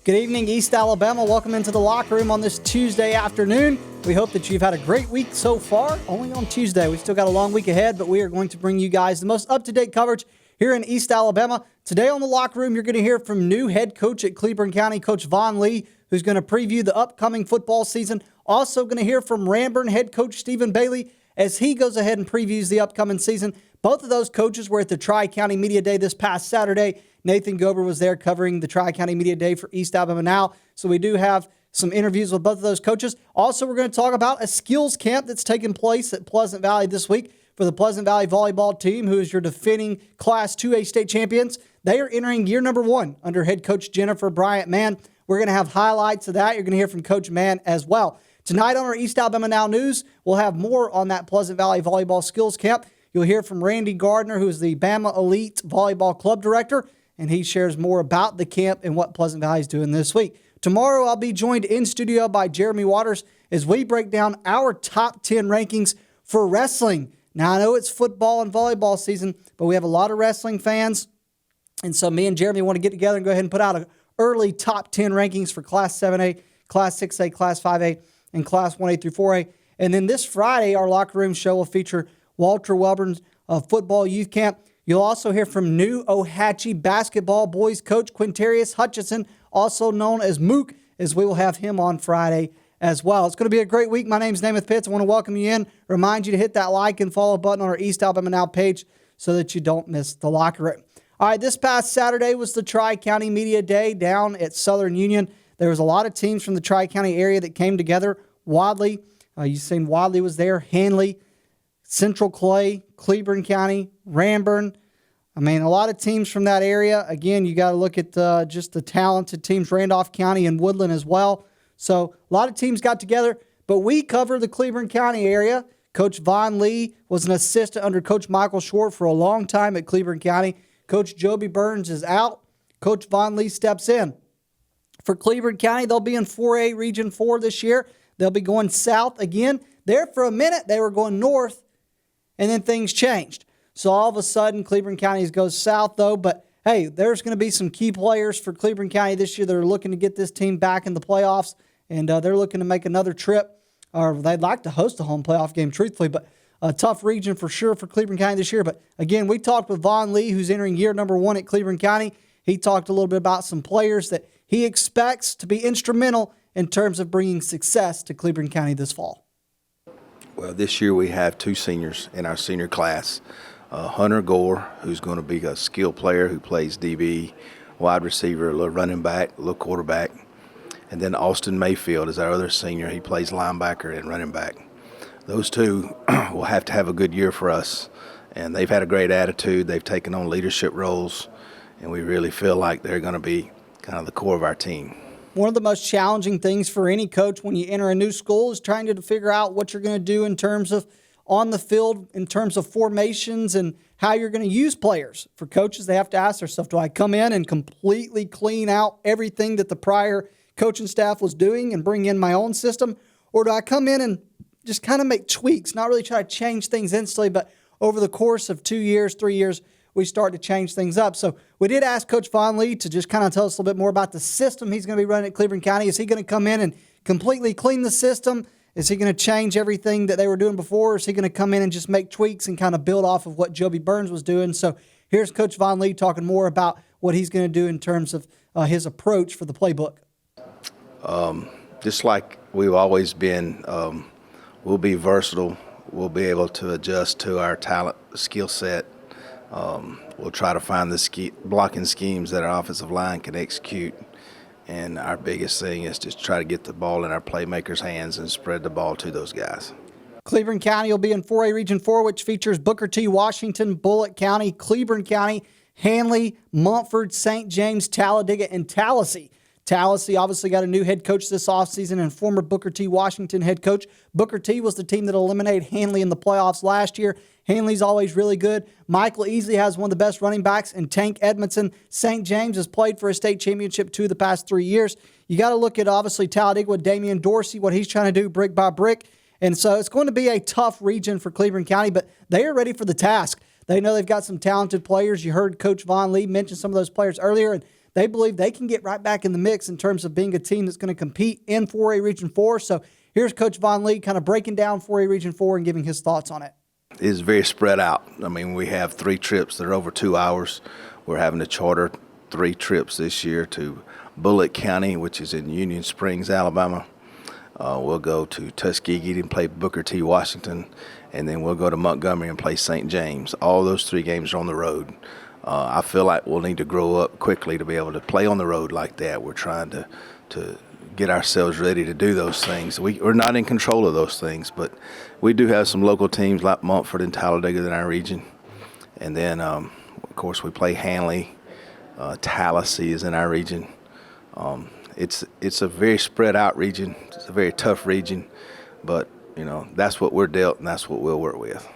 Good evening, East Alabama. Welcome into the locker room on this Tuesday afternoon. We hope that you've had a great week so far. Only on Tuesday. We still got a long week ahead, but we are going to bring you guys the most up-to-date coverage here in East Alabama. Today on the locker room, you're going to hear from new head coach at Cleburne County, Coach Vaughn Lee, who's going to preview the upcoming football season. Also going to hear from Ranburne head coach Stephen Bailey as he goes ahead and previews the upcoming season. Both of those coaches were at the Tri-County Media Day this past Saturday. Nathan Gober was there covering the Tri-County Media Day for East Alabama Now. So we do have some interviews with both of those coaches. Also, we're going to talk about a skills camp that's taking place at Pleasant Valley this week for the Pleasant Valley volleyball team, who is your defending Class 2A state champions. They are entering year number 1 under head coach Jennifer Bryant-Mann. We're going to have highlights of that. You're going to hear from Coach Mann as well. Tonight on our East Alabama Now News, we'll have more on that Pleasant Valley volleyball skills camp. You'll hear from Randy Gardner, who is the Bama Elite Volleyball Club Director, and he shares more about the camp and what Pleasant Valley is doing this week. Tomorrow, I'll be joined in studio by Jeremy Waters as we break down our top 10 rankings for wrestling. Now, I know it's football and volleyball season, but we have a lot of wrestling fans, and so me and Jeremy want to get together and go ahead and put out an early top 10 rankings for Class 7A, Class 6A, Class 5A, and Class 1A through 4A. And then this Friday, our locker room show will feature Walter Welburn's football youth camp. You'll also hear from new Ohatchee basketball boys coach Quintarius Hutchinson, also known as Mook, as we will have him on Friday as well. It's going to be a great week. My name's Namath Pitts. I want to welcome you in, remind you to hit that like and follow button on our East Alabama Now page so that you don't miss the locker room. All right, this past Saturday was the Tri-County Media Day down at Southern Union. There was a lot of teams from the Tri-County area that came together. Wadley, you've seen Wadley was there, Hanley, Central Clay, Cleburne County, Ranburne. I mean, a lot of teams from that area. Again, you got to look at just the talented teams, Randolph County and Woodland as well. So a lot of teams got together, but we cover the Cleburne County area. Coach Vaughn Lee was an assistant under Coach Michael Short for a long time at Cleburne County. Coach Joby Burns is out. Coach Vaughn Lee steps in. For Cleburne County, they'll be in 4A Region 4 this year. They'll be going south again. There for a minute, they were going north, and then things changed. So all of a sudden, Cleburne County goes south, though. But, hey, there's going to be some key players for Cleburne County this year that are looking to get this team back in the playoffs, and they're looking to make another trip, or they'd like to host a home playoff game, truthfully. But a tough region for sure for Cleburne County this year. But, again, we talked with Vaughn Lee, who's entering year number 1 at Cleburne County. He talked a little bit about some players that he expects to be instrumental in terms of bringing success to Cleburne County this fall. Well, this year we have 2 seniors in our senior class. Hunter Gore, who's going to be a skill player who plays DB, wide receiver, a little running back, a little quarterback. And then Austin Mayfield is our other senior. He plays linebacker and running back. Those 2 will have to have a good year for us. And they've had a great attitude. They've taken on leadership roles. And we really feel like they're going to be kind of the core of our team. One of the most challenging things for any coach when you enter a new school is trying to figure out what you're going to do in terms of on the field, in terms of formations and how you're going to use players. For coaches, they have to ask themselves, do I come in and completely clean out everything that the prior coaching staff was doing and bring in my own system? Or do I come in and just kind of make tweaks, not really try to change things instantly, but over the course of 2 years, 3 years, we start to change things up. So we did ask Coach Vaughn Lee to just kind of tell us a little bit more about the system he's going to be running at Cleburne County. Is he going to come in and completely clean the system? Is he going to change everything that they were doing before? Or is he going to come in and just make tweaks and kind of build off of what Joby Burns was doing? So here's Coach Vaughn Lee talking more about what he's going to do in terms of his approach for the playbook. Just like we've always been, we'll be versatile. We'll be able to adjust to our talent, skill set. We'll try to find the blocking schemes that our offensive line can execute. And our biggest thing is just try to get the ball in our playmakers' hands and spread the ball to those guys. Cleburne County will be in 4A Region 4, which features Booker T. Washington, Bullitt County, Cleburne County, Hanley, Montford, St. James, Talladega, and Tallahassee. Tallahassee obviously got a new head coach this offseason and former Booker T. Washington head coach. Booker T. was the team that eliminated Hanley in the playoffs last year. Hanley's always really good. Michael Easley has one of the best running backs, and Tank Edmondson. St. James has played for a state championship 2 of the past 3 years. You got to look at, obviously, Talladega with Damian Dorsey, what he's trying to do brick by brick. And so it's going to be a tough region for Cleburne County, but they are ready for the task. They know they've got some talented players. You heard Coach Vaughn Lee mention some of those players earlier, and they believe they can get right back in the mix in terms of being a team that's going to compete in 4A Region 4. So here's Coach Von Lee kind of breaking down 4A Region 4 and giving his thoughts on it. It's very spread out. I mean, we have 3 trips that are over 2 hours. We're having to charter 3 trips this year to Bullitt County, which is in Union Springs, Alabama. We'll go to Tuskegee and play Booker T. Washington, and then we'll go to Montgomery and play St. James. All those 3 games are on the road. I feel like we'll need to grow up quickly to be able to play on the road like that. We're trying to get ourselves ready to do those things. We're not in control of those things, but we do have some local teams like Montford and Talladega in our region. And then, of course, we play Hanley. Tallahassee is in our region. It's a very spread out region. It's a very tough region, but that's what we're dealt, and that's what we'll work with.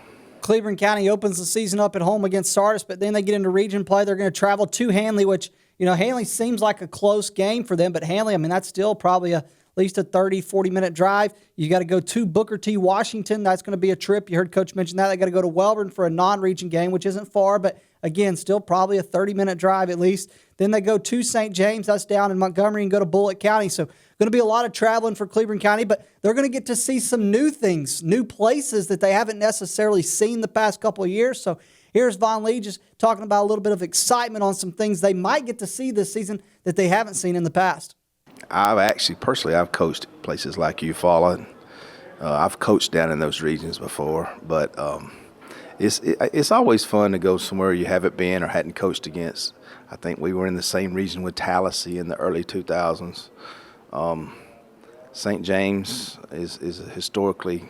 Cleburne County opens the season up at home against Sardis, but then they get into region play. They're going to travel to Hanley, which Hanley seems like a close game for them, but Hanley, that's still probably at least a 30, 40-minute drive. You got to go to Booker T. Washington. That's going to be a trip. You heard Coach mention that. They got to go to Welborn for a non-region game, which isn't far, but again, still probably a 30-minute drive at least. Then they go to St. James. That's down in Montgomery, and go to Bullitt County. So going to be a lot of traveling for Cleburne County, but they're going to get to see some new things, new places that they haven't necessarily seen the past couple of years. So here's Von Lee just talking about a little bit of excitement on some things they might get to see this season that they haven't seen in the past. I've coached places like Eufaula. I've coached down in those regions before, but it's always fun to go somewhere you haven't been or hadn't coached against. I think we were in the same region with Tallahassee in the early 2000s. St. James is historically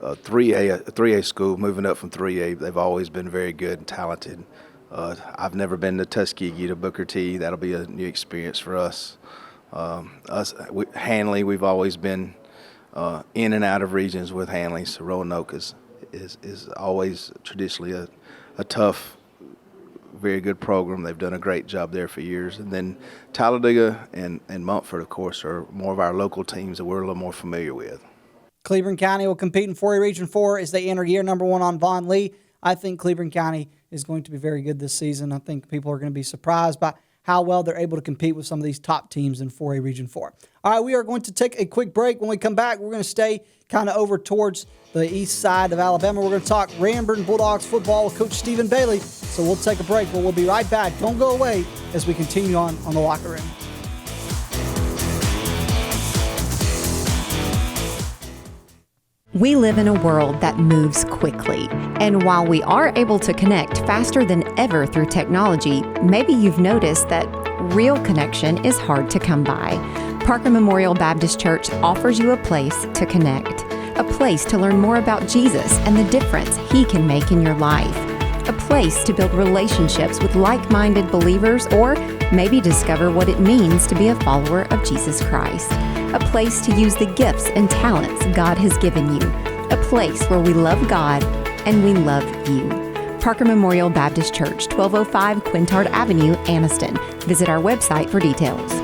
a 3A school, moving up from 3A. They've always been very good and talented. I've never been to Tuskegee, to Booker T. That'll be a new experience for us. Hanley, we've always been in and out of regions with Hanley. So Roanoke is always traditionally a tough, very good program. They've done a great job there for years. And then Talladega and Montford, of course, are more of our local teams that we're a little more familiar with. Cleburne County will compete in 4A Region 4 as they enter year number 1 on Von Lee. I think Cleburne County is going to be very good this season. I think people are going to be surprised by how well they're able to compete with some of these top teams in 4A Region 4. All right, we are going to take a quick break. When we come back, we're going to stay kind of over towards the east side of Alabama. We're going to talk Ranburne Bulldogs football with Coach Stephen Bailey. So we'll take a break, but we'll be right back. Don't go away as we continue on the Locker Room. We live in a world that moves quickly, and while we are able to connect faster than ever through technology, maybe you've noticed that real connection is hard to come by. Parker Memorial Baptist Church offers you a place to connect, a place to learn more about Jesus and the difference He can make in your life, a place to build relationships with like-minded believers, or maybe discover what it means to be a follower of Jesus Christ. A place to use the gifts and talents God has given you. A place where we love God and we love you. Parker Memorial Baptist Church, 1205 Quintard Avenue, Anniston. Visit our website for details.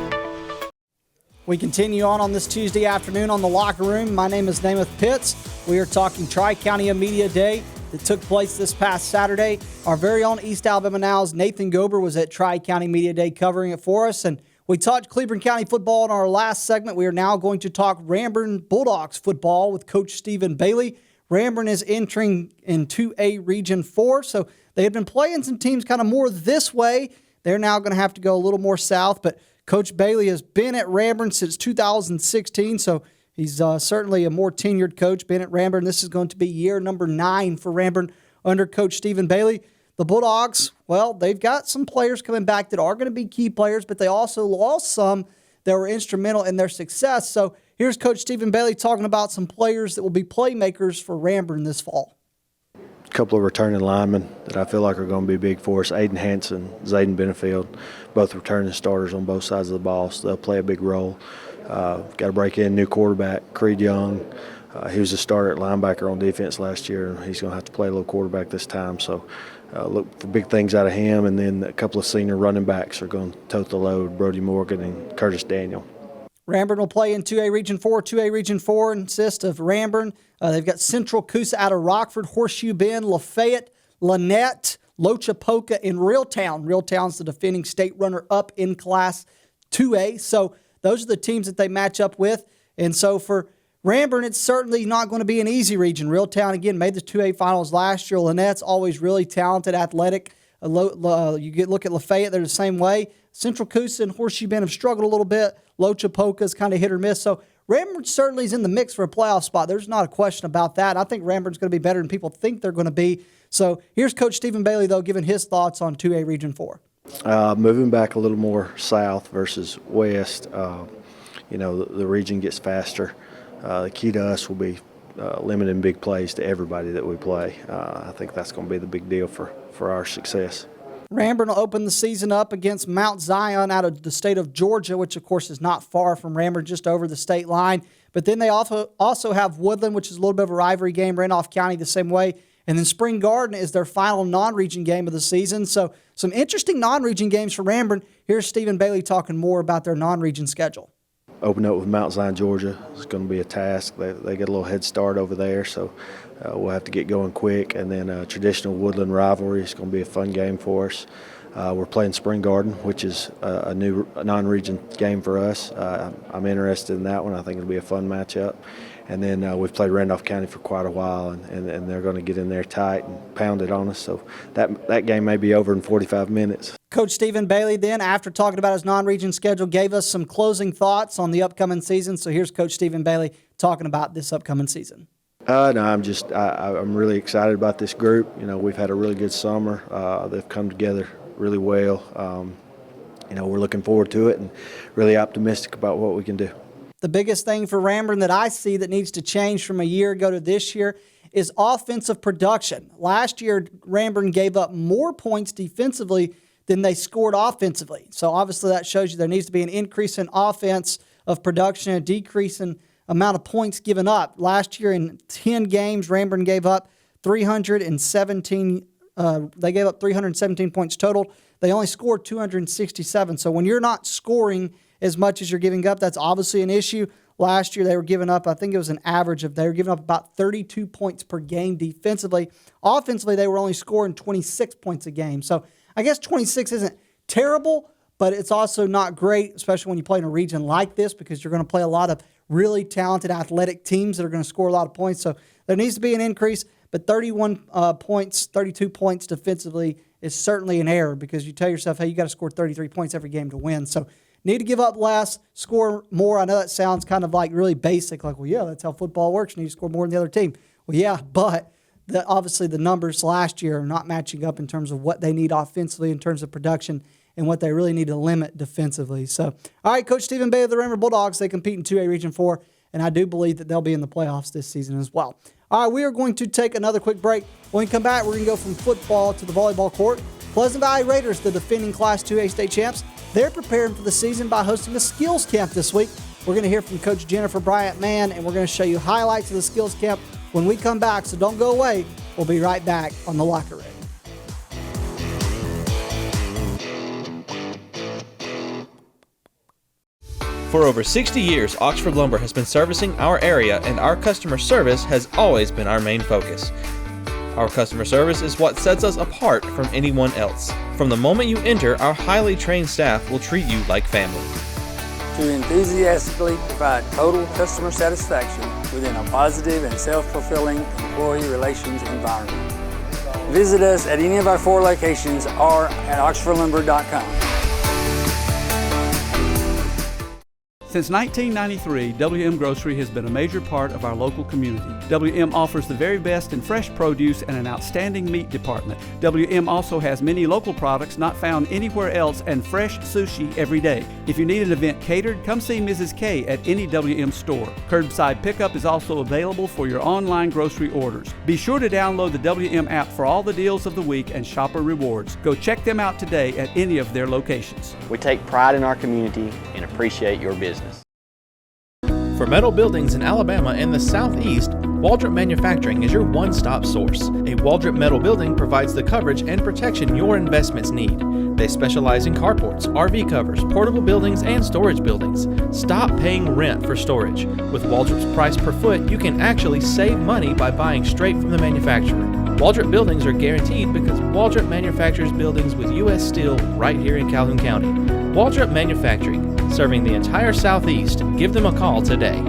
We continue on this Tuesday afternoon on the Locker Room. My name is Namath Pitts. We are talking Tri-County Media Day that took place this past Saturday. Our very own East Alabama Now's Nathan Gober was at Tri-County Media Day covering it for us, and we talked Cleburne County football in our last segment. We are now going to talk Ranburne Bulldogs football with Coach Stephen Bailey. Ranburne is entering in 2A Region 4, so they have been playing some teams kind of more this way. They're now going to have to go a little more south, but Coach Bailey has been at Ranburne since 2016, so he's certainly a more tenured coach, been at Ranburne. This is going to be year number 9 for Ranburne under Coach Stephen Bailey. The Bulldogs, well, they've got some players coming back that are going to be key players, but they also lost some that were instrumental in their success. So here's Coach Stephen Bailey talking about some players that will be playmakers for Ranburne this fall. A couple of returning linemen that I feel like are going to be big for us. Aiden Hanson, Zayden Benefield, both returning starters on both sides of the ball, so they'll play a big role. Got to break in new quarterback, Creed Young. He was a starter at linebacker on defense last year, and he's going to have to play a little quarterback this time. So look for big things out of him. And then a couple of senior running backs are going to tote the load, Brody Morgan and Curtis Daniel. Ranburne will play in 2A Region 4. 2A Region 4 consists of Ranburne. They've got Central Coosa out of Rockford, Horseshoe Bend, Lafayette, Lynette, Lochapoka and Reeltown. Reeltown's the defending state runner-up in Class 2A. So those are the teams that they match up with. And so for Ranburne, it's certainly not going to be an easy region. Reeltown, again, made the 2A finals last year. Lynette's always really talented, look at Lafayette, they're the same way. Central Coosa and Horseshoe Bend have struggled a little bit. Lochapoka's kind of hit or miss. So Ranburne certainly is in the mix for a playoff spot. There's not a question about that. I think Ranburne's going to be better than people think they're going to be. So here's Coach Stephen Bailey, though, giving his thoughts on 2A Region 4. Moving back a little more south versus west, the region gets faster. The key to us will be limiting big plays to everybody that we play. I think that's going to be the big deal for our success. Ranburne will open the season up against Mount Zion out of the state of Georgia, which, of course, is not far from Ranburne, just over the state line. But then they also have Woodland, which is a little bit of a rivalry game, Randolph County the same way. And then Spring Garden is their final non-region game of the season. So some interesting non-region games for Ranburne. Here's Stephen Bailey talking more about their non-region schedule. Open up with Mount Zion, Georgia. It's going to be a task. They get a little head start over there, so we'll have to get going quick. And then traditional Woodland rivalry is going to be a fun game for us. We're playing Spring Garden, which is a new non-region game for us. I'm interested in that one. I think it'll be a fun matchup. And then we've played Randolph County for quite a while, and they're going to get in there tight and pound it on us. So that game may be over in 45 minutes. Coach Stephen Bailey then, after talking about his non-region schedule, gave us some closing thoughts on the upcoming season. So here's Coach Stephen Bailey talking about this upcoming season. I'm really excited about this group. We've had a really good summer. They've come together really well. We're looking forward to it and really optimistic about what we can do. The biggest thing for Ranburne that I see that needs to change from a year ago to this year is offensive production. Last year, Ranburne gave up more points defensively than they scored offensively. So obviously that shows you there needs to be an increase in offense of production and a decrease in amount of points given up. Last year in 10 games, Ranburne gave up 317 points total. They only scored 267. So when you're not scoring as much as you're giving up, that's obviously an issue. Last year they were giving up, I think it was an average of, they were giving up about 32 points per game defensively. Offensively, they were only scoring 26 points a game. So I guess 26 isn't terrible, but it's also not great, especially when you play in a region like this, because you're going to play a lot of really talented athletic teams that are going to score a lot of points. So there needs to be an increase, but 32 points defensively is certainly an error, because you tell yourself, hey, you got to score 33 points every game to win. So need to give up less, score more. I know that sounds kind of like really basic, like, well, yeah, that's how football works. You need to score more than the other team. Well, yeah, but obviously the numbers last year are not matching up in terms of what they need offensively, in terms of production, and what they really need to limit defensively. So, all right, Coach Stephen Bailey of the Ranburne Bulldogs, they compete in 2A Region 4, and I do believe that they'll be in the playoffs this season as well. All right, we are going to take another quick break. When we come back, we're going to go from football to the volleyball court. Pleasant Valley Raiders, the defending Class 2A state champs, they're preparing for the season by hosting a skills camp this week. We're going to hear from Coach Jennifer Bryant-Mann, and we're going to show you highlights of the skills camp when we come back, so don't go away. We'll be right back on The Locker Room. For over 60 years, Oxford Lumber has been servicing our area, and our customer service has always been our main focus. Our customer service is what sets us apart from anyone else. From the moment you enter, our highly trained staff will treat you like family. To enthusiastically provide total customer satisfaction within a positive and self-fulfilling employee relations environment. Visit us at any of our 4 locations or at oxfordlumber.com. Since 1993, WM Grocery has been a major part of our local community. WM offers the very best in fresh produce and an outstanding meat department. WM also has many local products not found anywhere else and fresh sushi every day. If you need an event catered, come see Mrs. K at any WM store. Curbside pickup is also available for your online grocery orders. Be sure to download the WM app for all the deals of the week and shopper rewards. Go check them out today at any of their locations. We take pride in our community and appreciate your business. For metal buildings in Alabama and the Southeast, Waldrop Manufacturing is your one-stop source. A Waldrop metal building provides the coverage and protection your investments need. They specialize in carports, RV covers, portable buildings, and storage buildings. Stop paying rent for storage. With Waldrop's price per foot, you can actually save money by buying straight from the manufacturer. Waldrop buildings are guaranteed because Waldrop manufactures buildings with U.S. steel right here in Calhoun County. Waldrop Manufacturing, serving the entire Southeast. Give them a call today.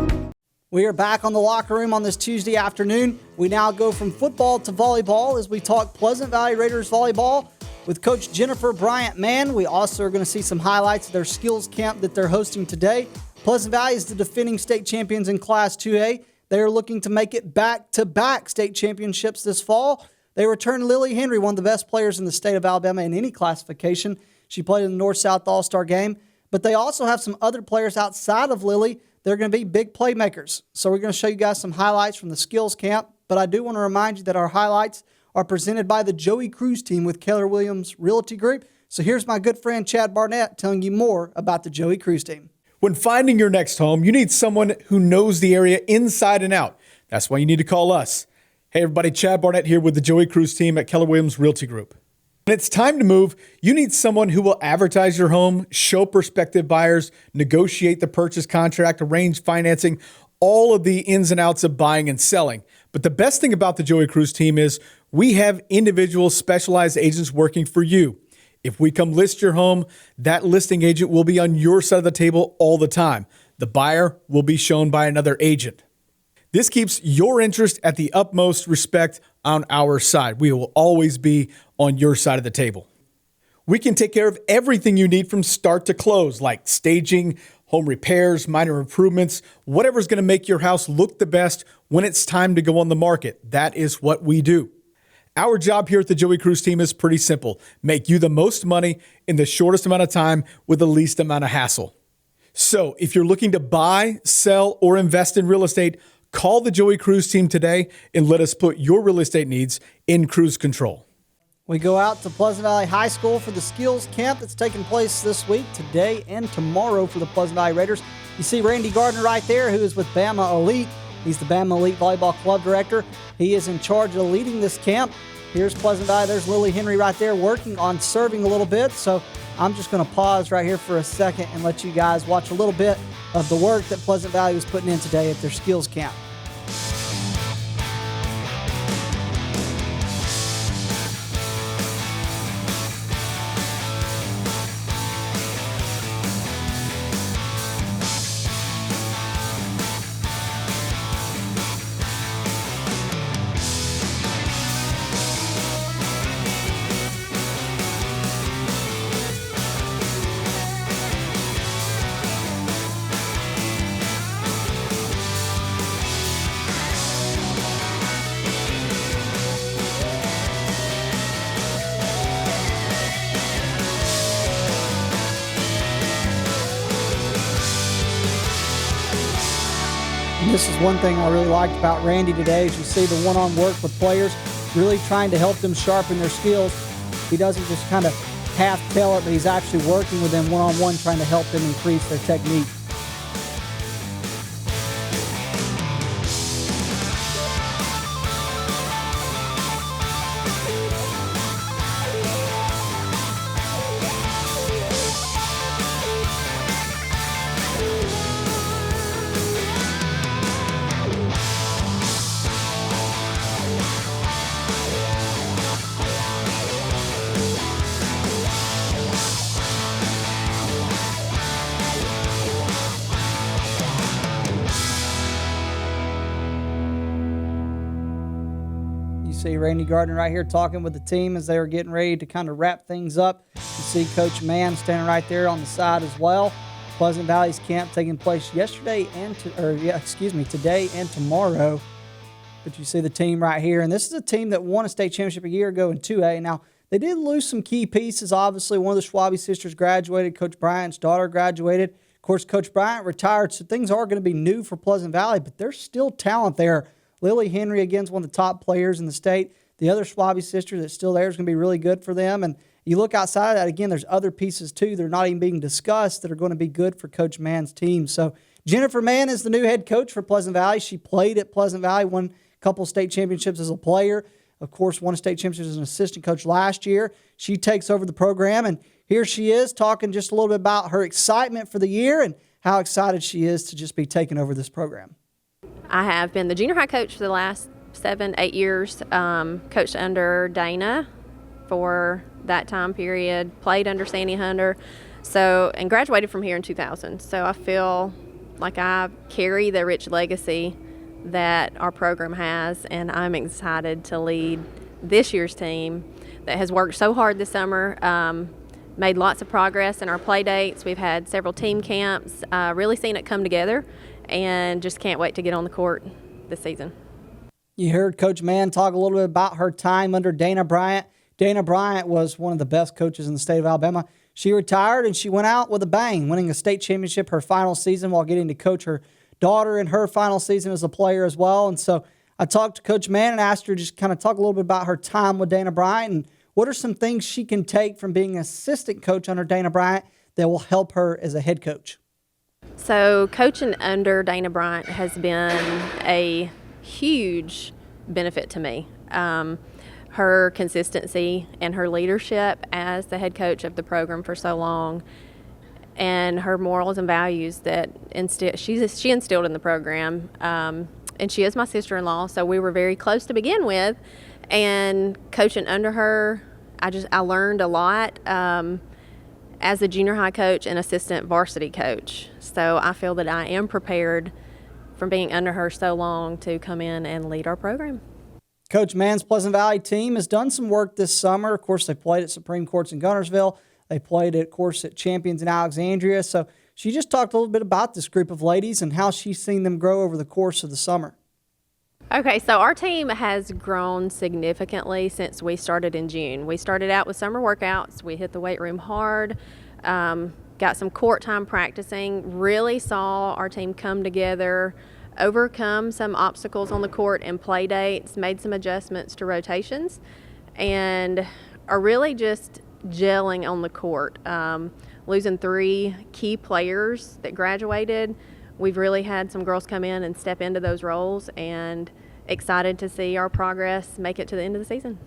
We are back on the locker room on this Tuesday afternoon. We now go from football to volleyball as we talk Pleasant Valley Raiders volleyball with Coach Jennifer Bryant-Mann. We also are going to see some highlights of their skills camp that they're hosting today. Pleasant Valley is the defending state champions in Class 2A. They are looking to make it back-to-back state championships this fall. They return Lily Henry, one of the best players in the state of Alabama in any classification. She played in the North-South All-Star game. But they also have some other players outside of Lily. They're going to be big playmakers. So we're going to show you guys some highlights from the skills camp. But I do want to remind you that our highlights are presented by the Joey Cruz team with Keller Williams Realty Group. So here's my good friend Chad Barnett telling you more about the Joey Cruz team. When finding your next home, you need someone who knows the area inside and out. That's why you need to call us. Hey everybody, Chad Barnett here with the Joey Cruz team at Keller Williams Realty Group. When it's time to move, you need someone who will advertise your home, show prospective buyers, negotiate the purchase contract, arrange financing, all of the ins and outs of buying and selling. But the best thing about the Joey Cruz team is we have individual specialized agents working for you. If we come list your home, that listing agent will be on your side of the table all the time. The buyer will be shown by another agent. This keeps your interest at the utmost respect on our side. We will always be on your side of the table. We can take care of everything you need from start to close, like staging, home repairs, minor improvements, whatever's going to make your house look the best when it's time to go on the market. That is what we do. Our job here at the Joey Cruz team is pretty simple. Make you the most money in the shortest amount of time with the least amount of hassle. So if you're looking to buy, sell, or invest in real estate, call the Joey Cruz team today and let us put your real estate needs in cruise control. We go out to Pleasant Valley High School for the skills camp that's taking place this week, today and tomorrow for the Pleasant Valley Raiders. You see Randy Gardner right there, who is with Bama Elite. He's the Bama Elite Volleyball Club Director. He is in charge of leading this camp. Here's Pleasant Valley. There's Lily Henry right there working on serving a little bit. So I'm just going to pause right here for a second and let you guys watch a little bit of the work that Pleasant Valley was putting in today at their skills camp. And this is one thing I really liked about Randy today, is you see the one-on work with players, really trying to help them sharpen their skills. He doesn't just kind of half tell it, but he's actually working with them one-on-one, trying to help them increase their technique. See Randy Gardner right here talking with the team as they were getting ready to kind of wrap things up. You see Coach Mann standing right there on the side as well. Pleasant Valley's camp taking place today and tomorrow. But you see the team right here, and this is a team that won a state championship a year ago in 2A. Now, they did lose some key pieces. Obviously, one of the Schwabe sisters graduated. Coach Bryant's daughter graduated. Of course, Coach Bryant retired, so things are going to be new for Pleasant Valley, but there's still talent there. Lily Henry, again, is one of the top players in the state. The other Schwabe sister that's still there is going to be really good for them. And you look outside of that, again, there's other pieces, too, that are not even being discussed that are going to be good for Coach Mann's team. So Jennifer Mann is the new head coach for Pleasant Valley. She played at Pleasant Valley, won a couple state championships as a player. Of course, won a state championship as an assistant coach last year. She takes over the program, and here she is talking just a little bit about her excitement for the year and how excited she is to just be taking over this program. I have been the junior high coach for the last 7, 8 years. Coached under Dana for that time period, played under Sandy Hunter, and graduated from here in 2000. So I feel like I carry the rich legacy that our program has, and I'm excited to lead this year's team that has worked so hard this summer, made lots of progress in our play dates. We've had several team camps, really seen it come together, and just can't wait to get on the court this season. You heard Coach Mann talk a little bit about her time under Dana Bryant. Dana Bryant was one of the best coaches in the state of Alabama. She retired and she went out with a bang, winning a state championship her final season while getting to coach her daughter in her final season as a player as well. And so I talked to Coach Mann and asked her to just kind of talk a little bit about her time with Dana Bryant and what are some things she can take from being an assistant coach under Dana Bryant that will help her as a head coach. So coaching under Dana Bryant has been a huge benefit to me. Her consistency and her leadership as the head coach of the program for so long, and her morals and values that she instilled in the program. And she is my sister-in-law, so we were very close to begin with. And coaching under her, I learned a lot as a junior high coach and assistant varsity coach. So I feel that I am prepared from being under her so long to come in and lead our program. Coach Mann's Pleasant Valley team has done some work this summer. Of course, they played at Supreme Courts in Guntersville. They played, of course, at Champions in Alexandria. So she just talked a little bit about this group of ladies and how she's seen them grow over the course of the summer. Okay, so our team has grown significantly since we started in June. We started out with summer workouts. We hit the weight room hard, got some court time practicing, really saw our team come together, overcome some obstacles on the court and play dates, made some adjustments to rotations, and are really just gelling on the court. Losing 3 key players that graduated, we've really had some girls come in and step into those roles, and excited to see our progress make it to the end of the season.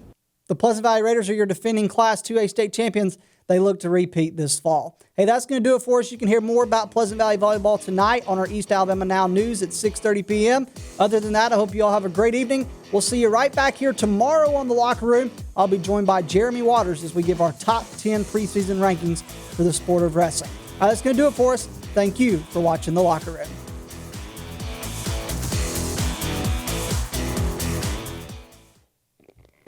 The Pleasant Valley Raiders are your defending Class 2A state champions. They look to repeat this fall. Hey, that's going to do it for us. You can hear more about Pleasant Valley Volleyball tonight on our East Alabama Now News at 6:30 p.m. Other than that, I hope you all have a great evening. We'll see you right back here tomorrow on The Locker Room. I'll be joined by Jeremy Waters as we give our top 10 preseason rankings for the sport of wrestling. All right, that's going to do it for us. Thank you for watching The Locker Room.